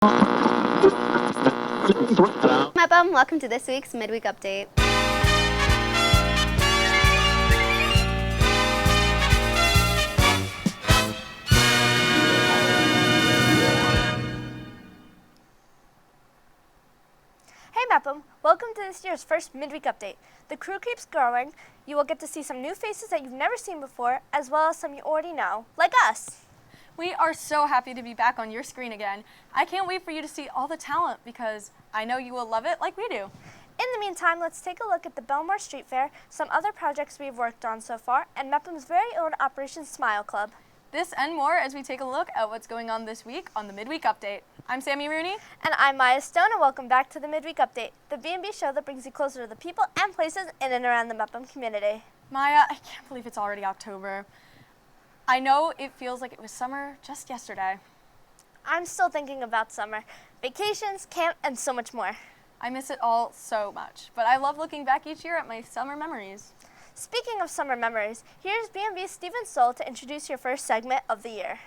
Mepham, welcome to this week's Midweek Update. Hey Mepham, welcome to this year's first Midweek Update. The crew keeps growing. You will get to see some new faces that you've never seen before, as well as some you already know, like us. We are so happy to be back on your screen again. I can't wait for you to see all the talent because I know you will love it like we do. In the meantime, let's take a look at the Bellmore Street Fair, some other projects we've worked on so far, and Mepham's very own Operation Smile Club. This and more as we take a look at what's going on this week on the Midweek Update. I'm Sammy Rooney. And I'm Maya Stone, and welcome back to the Midweek Update, the B&B show that brings you closer to the people and places in and around the Mepham community. Maya, I can't believe it's already October. I know it feels like it was summer just yesterday. I'm still thinking about summer, vacations, camp, and so much more. I miss it all so much, but I love looking back each year at my summer memories. Speaking of summer memories, here's B&B's Stephen Soel to introduce your first segment of the year.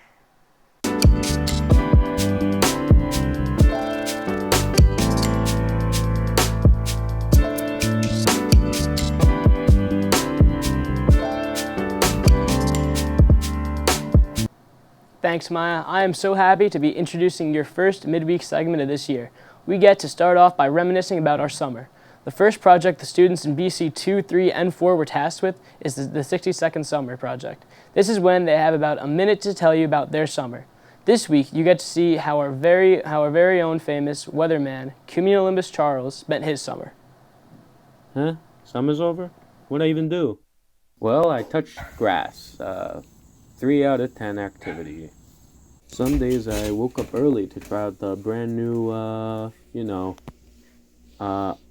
Thanks, Maya. I am so happy to be introducing your first midweek segment of this year. We get to start off by reminiscing about our summer. The first project the students in BC 2, 3, and 4 were tasked with is the 60-second summer project. This is when they have about a minute to tell you about their summer. This week, you get to see how our very own famous weatherman, Cumulonimbus Charles, spent his summer. Huh? Summer's over? What'd I even do? Well, I touched grass. 3 out of 10 activity. Some days I woke up early to try out the brand new,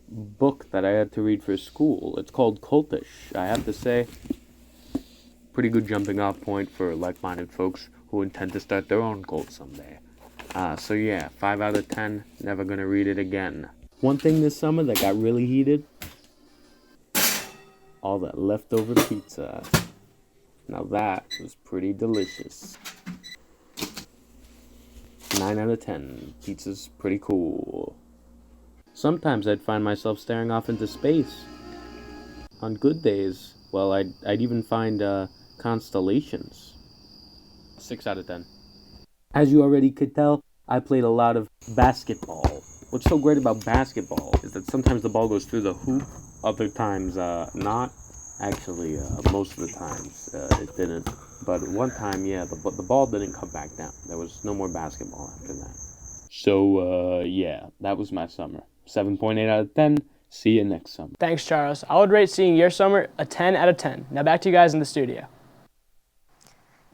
book that I had to read for school. It's called Cultish. I have to say, pretty good jumping off point for like-minded folks who intend to start their own cult someday. So yeah, 5 out of 10, never gonna read it again. One thing this summer that got really heated, all that leftover pizza. Now that was pretty delicious. 9 out of 10, pizza's pretty cool. Sometimes I'd find myself staring off into space. On good days, well, I'd even find constellations. 6 out of 10. As you already could tell, I played a lot of basketball. What's so great about basketball is that sometimes the ball goes through the hoop, other times not. Actually, most of the times it didn't. But one time, yeah, the ball didn't come back down. There was no more basketball after that. So, yeah, that was my summer. 7.8 out of 10. See you next summer. Thanks, Charles. I would rate seeing your summer a 10 out of 10. Now back to you guys in the studio.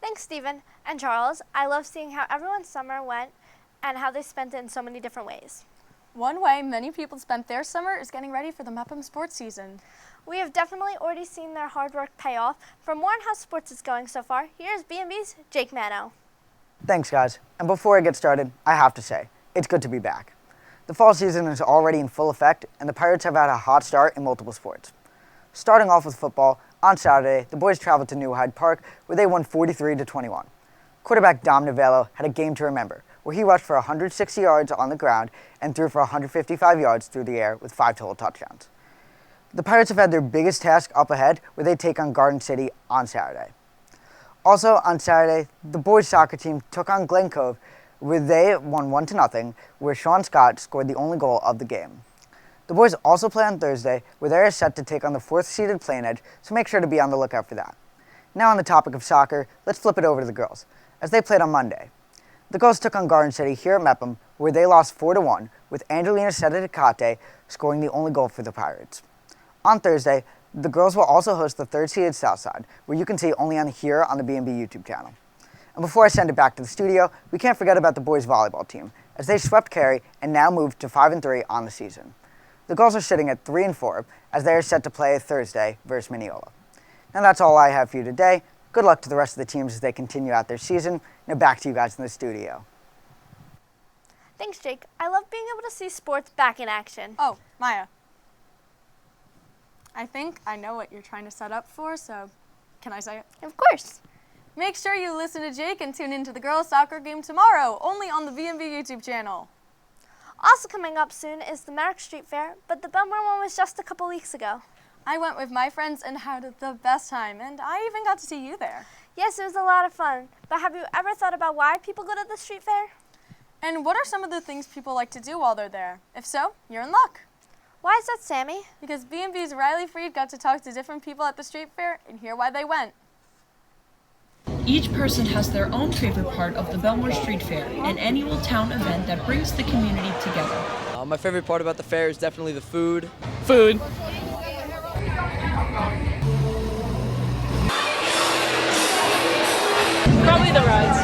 Thanks, Stephen and Charles. I love seeing how everyone's summer went and how they spent it in so many different ways. One way many people spent their summer is getting ready for the Mepham sports season. We have definitely already seen their hard work pay off. For more on how sports is going so far, here's B&B's Jake Manno. Thanks, guys. And before I get started, I have to say, it's good to be back. The fall season is already in full effect, and the Pirates have had a hot start in multiple sports. Starting off with football, on Saturday, the boys traveled to New Hyde Park, where they won 43-21. Quarterback Dom Novello had a game to remember, where he rushed for 160 yards on the ground and threw for 155 yards through the air with 5 total touchdowns. The Pirates have had their biggest task up ahead, where they take on Garden City on Saturday. Also on Saturday, the boys soccer team took on Glen Cove, where they won 1-0, where Sean Scott scored the only goal of the game. The boys also play on Thursday, where they are set to take on the 4th-seeded Plain Edge, so make sure to be on the lookout for that. Now on the topic of soccer, let's flip it over to the girls, as they played on Monday. The girls took on Garden City here at Mepham, where they lost 4-1, with Angelina Sedicate scoring the only goal for the Pirates. On Thursday, the girls will also host the 3rd-seeded Southside, where you can see only here on the B&B YouTube channel. And before I send it back to the studio, we can't forget about the boys volleyball team, as they swept Cary and now moved to 5-3 on the season. The girls are sitting at 3-4, as they are set to play Thursday versus Mineola. Now that's all I have for you today. Good luck to the rest of the teams as they continue out their season. Now back to you guys in the studio. Thanks, Jake. I love being able to see sports back in action. Oh, Maya. I think I know what you're trying to set up for, so can I say it? Of course. Make sure you listen to Jake and tune into the girls' soccer game tomorrow, only on the B&B YouTube channel. Also coming up soon is the Merrick Street Fair, but the Bellmore one was just a couple weeks ago. I went with my friends and had the best time, and I even got to see you there. Yes, it was a lot of fun, but have you ever thought about why people go to the street fair? And what are some of the things people like to do while they're there? If so, you're in luck. Why is that, Sammy? Because B&B's Riley Freed got to talk to different people at the street fair and hear why they went. Each person has their own favorite part of the Bellmore Street Fair, an annual town event that brings the community together. My favorite part about the fair is definitely the food. Food. Probably the rides.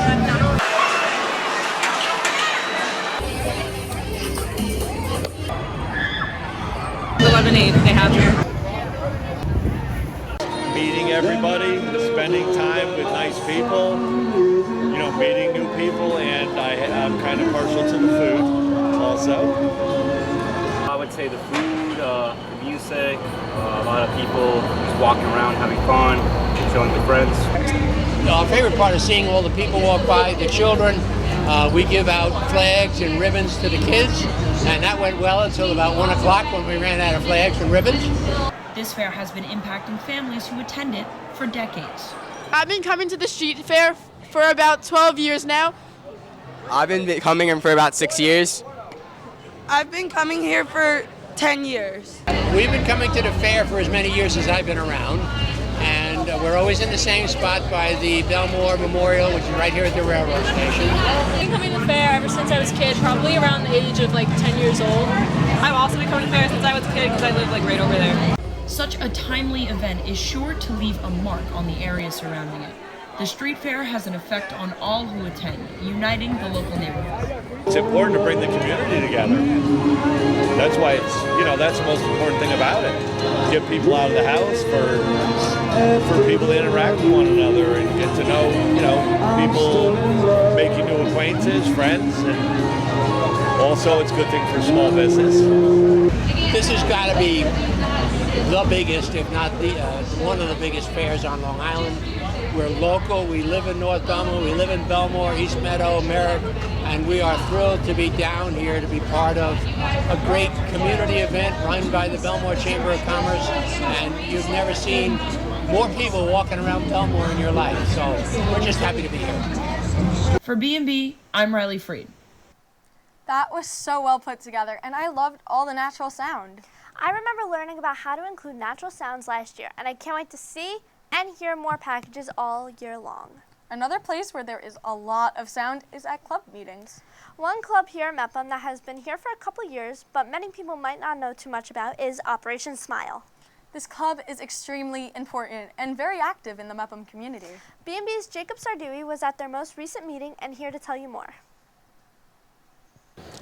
The lemonade they have here. Meeting everybody, spending time with nice people, meeting new people, and I'm kind of partial to the food also. I would say the food, the music, a lot of people just walking around having fun, chilling with friends. Our favorite part is seeing all the people walk by, the children. We give out flags and ribbons to the kids, and that went well until about 1 o'clock when we ran out of flags and ribbons. This fair has been impacting families who attend it for decades. I've been coming to the street fair for about 12 years now. I've been coming for about 6 years. I've been coming here for 10 years. We've been coming to the fair for as many years as I've been around, and we're always in the same spot by the Bellmore Memorial, which is right here at the railroad station. I've been coming to the fair ever since I was a kid, probably around the age of 10 years old. I've also been coming to the fair since I was a kid because I live right over there. Such a timely event is sure to leave a mark on the area surrounding it. The street fair has an effect on all who attend, uniting the local neighborhood. It's important to bring the community together. That's why that's the most important thing about it. Get people out of the house for people to interact with one another and get to know, people, making new acquaintances, friends, and also it's a good thing for small business. This has got to be the biggest, if not one of the biggest fairs on Long Island. We're local, we live in North Bellmore, we live in Bellmore, East Meadow, Merrick, and we are thrilled to be down here to be part of a great community event run by the Bellmore Chamber of Commerce, and you've never seen more people walking around Bellmore in your life, so we're just happy to be here. For B&B, I'm Riley Freed. That was so well put together, and I loved all the natural sound. I remember learning about how to include natural sounds last year, and I can't wait to see and hear more packages all year long. Another place where there is a lot of sound is at club meetings. One club here in Mepham that has been here for a couple years, but many people might not know too much about, is Operation Smile. This club is extremely important and very active in the Mepham community. B&B's Jacob Sarduy was at their most recent meeting and here to tell you more.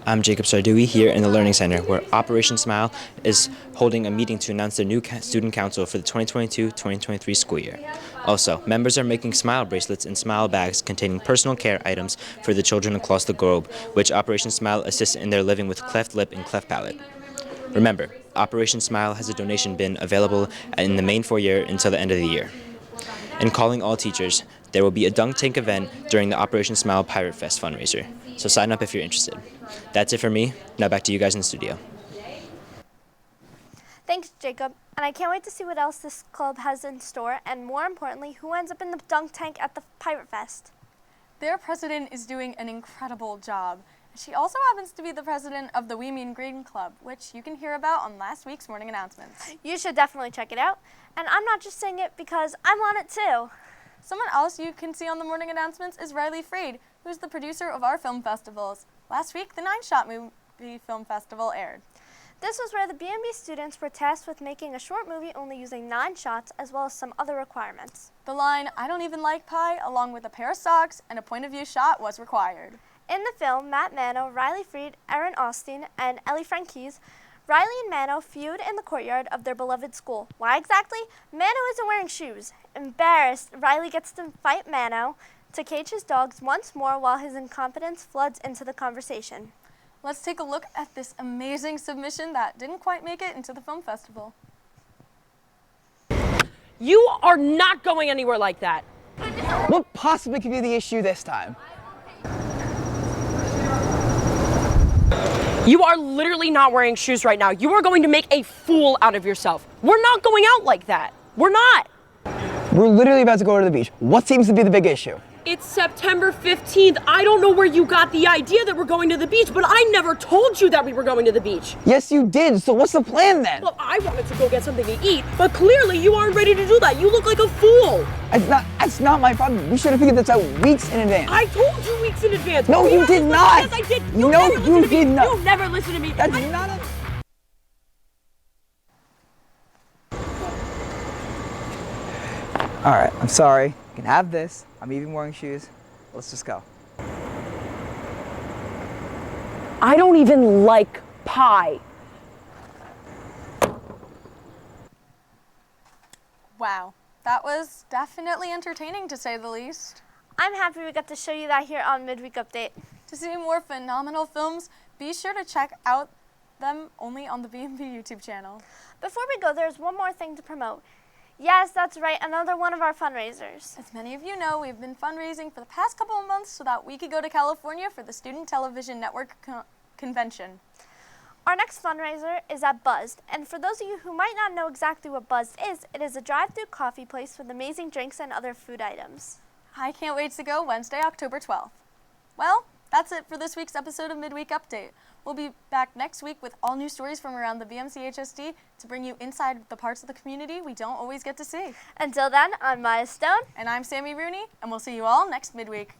I'm Jacob Sarduy here in the Learning Center, where Operation Smile is holding a meeting to announce their new student council for the 2022-2023 school year. Also, members are making smile bracelets and smile bags containing personal care items for the children across the globe, which Operation Smile assists in their living with cleft lip and cleft palate. Remember, Operation Smile has a donation bin available in the main foyer until the end of the year. And calling all teachers, there will be a dunk tank event during the Operation Smile Pirate Fest fundraiser, so sign up if you're interested. That's it for me. Now back to you guys in the studio. Thanks, Jacob. And I can't wait to see what else this club has in store, and more importantly, who ends up in the dunk tank at the Pirate Fest. Their president is doing an incredible job. She also happens to be the president of the We Mean Green Club, which you can hear about on last week's morning announcements. You should definitely check it out. And I'm not just saying it because I'm on it too. Someone else you can see on the morning announcements is Riley Freed, who's the producer of our film festivals. Last week, the 9-Shot Movie Film Festival aired. This was where the B&B students were tasked with making a short movie only using 9 shots, as well as some other requirements. The line, "I don't even like pie," along with a pair of socks and a point of view shot was required. In the film, Matt Manno, Riley Freed, Erin Austin, and Ellie Franquise, Riley and Manno feud in the courtyard of their beloved school. Why exactly? Manno isn't wearing shoes. Embarrassed, Riley gets to fight Manno to cage his dogs once more while his incompetence floods into the conversation. Let's take a look at this amazing submission that didn't quite make it into the film festival. You are not going anywhere like that. What possibly could be the issue this time? You are literally not wearing shoes right now. You are going to make a fool out of yourself. We're not going out like that. We're not. We're literally about to go to the beach. What seems to be the big issue? It's September 15th. I don't know where you got the idea that we're going to the beach, but I never told you that we were going to the beach. Yes, you did. So what's the plan then? Well, I wanted to go get something to eat, but clearly you aren't ready to do that. You look like a fool. That's not my problem. We should have figured this out weeks in advance. I told you weeks in advance. No, you did not. Yes, I did. No, you did not. You'll never listen to me. That's not a... All right, I'm sorry. You can have this. I'm even wearing shoes. Let's just go. I don't even like pie. Wow, that was definitely entertaining to say the least. I'm happy we got to show you that here on Midweek Update. To see more phenomenal films, be sure to check out them only on the B&B YouTube channel. Before we go, there's one more thing to promote. Yes, that's right, another one of our fundraisers. As many of you know, we've been fundraising for the past couple of months so that we could go to California for the Student Television Network convention. Our next fundraiser is at Buzzed, and for those of you who might not know exactly what Buzzed is, it is a drive-through coffee place with amazing drinks and other food items. I can't wait to go Wednesday, October 12th. Well, that's it for this week's episode of Midweek Update. We'll be back next week with all new stories from around the BMCHSD to bring you inside the parts of the community we don't always get to see. Until then, I'm Maya Stone. And I'm Sammy Rooney, and we'll see you all next Midweek.